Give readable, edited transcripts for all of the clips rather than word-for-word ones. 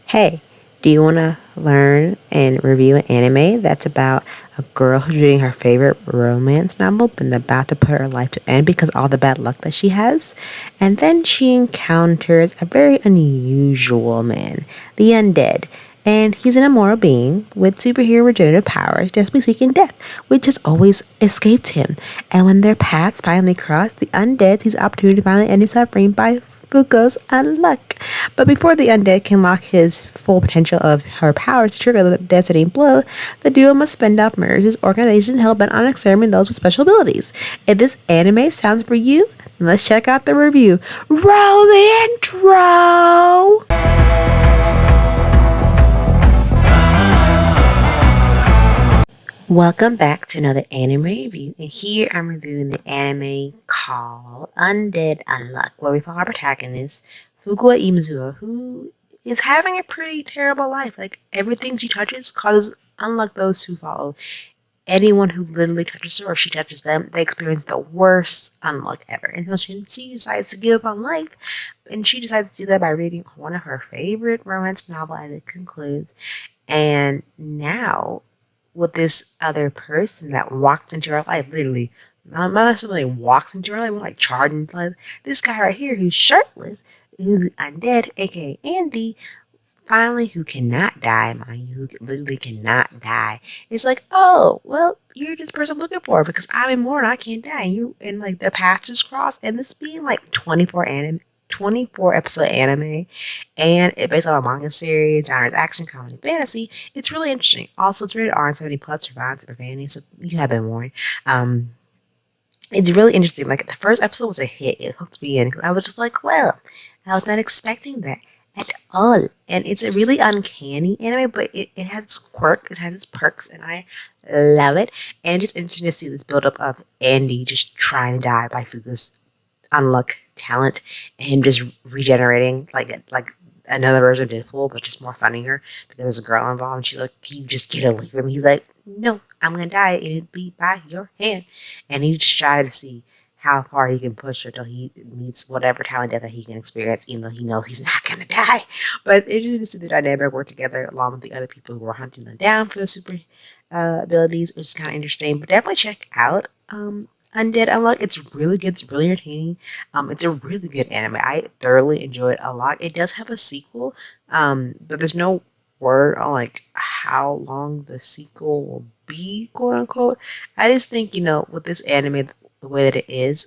Hey, do you want to learn and review an anime that's about a girl who's reading her favorite romance novel but about to put her life to end because all the bad luck that she has? And then she encounters a very unusual man, the Undead. And he's an immoral being with superhero regenerative powers, desperately seeking death, which has always escaped him. And when their paths finally cross, the Undead sees opportunity to finally end his suffering by Fuuko's Unluck. But before the undead can lock his full potential of her powers to trigger the devastating blow, the duo must fend off murderous organizations hell-bent on exterminating those with special abilities. If this anime sounds for you, then let's check out the review. Roll the intro! Welcome back to another anime review, and here I'm reviewing the anime called Undead Unluck, where we follow our protagonist, Fuuko Izumo, who is having a pretty terrible life. Like, everything she touches causes unluck those who follow. Anyone who literally touches her or she touches them, they experience the worst unluck ever. Until she decides to give up on life, and she decides to do that by reading one of her favorite romance novels as it concludes. And now, with this other person that walked into her life, literally, not necessarily walks into her life, more like charged into life. This guy right here, who's shirtless, who's undead, aka Andy, finally, who cannot die, mind you, who literally cannot die. It's like, oh, well, you're this person I'm looking for because I'm immortal, I can't die. And like the paths just cross, and this being like 24 episode anime, and it's based on a manga series, genres action, comedy, fantasy. It's really interesting. Also, it's rated R and 70 plus for violence and profanity, so you have been warned. It's really interesting. Like, the first episode was a hit. It hooked me in. I was just like, well, I was not expecting that at all. And it's a really uncanny anime, but it has its quirk, it has its perks, and I love it. And it's interesting to see this buildup of Andy just trying to die by Fuku's unluck talent, and him just regenerating like another version of Deadpool, but just more funnier because there's a girl involved, and she's like, "Can you just get away from me?" He's like, "No, I'm gonna die, and it'll be by your hand." And he just tried to see how far he can push her till he meets whatever talent death that he can experience, even though he knows he's not gonna die. But it's interesting to see the dynamic work together along with the other people who were hunting them down for the super abilities, which is kind of interesting. But definitely check out Undead Unluck. It's really good. It's really entertaining. It's a really good anime. I thoroughly enjoy it a lot. It does have a sequel, but there's no word on like how long the sequel will be, quote unquote. I just think, with this anime, the way that it is,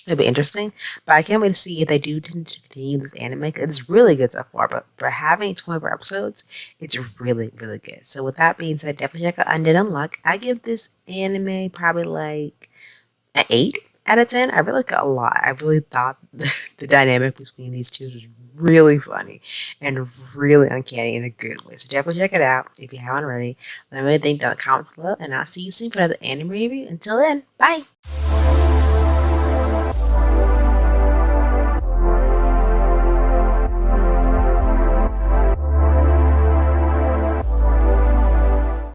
it'll be interesting. But I can't wait to see if they do tend to continue this anime. It's really good so far, but for having 24 episodes, it's really, really good. So with that being said, definitely check out Undead Unluck. I give this anime probably like an 8 out of 10. I really like it a lot. I really thought the dynamic between these two was really funny and really uncanny in a good way. So definitely check it out if you haven't already. Let me know what you think down in the comments below, and I'll see you soon for another anime review. Until then, bye!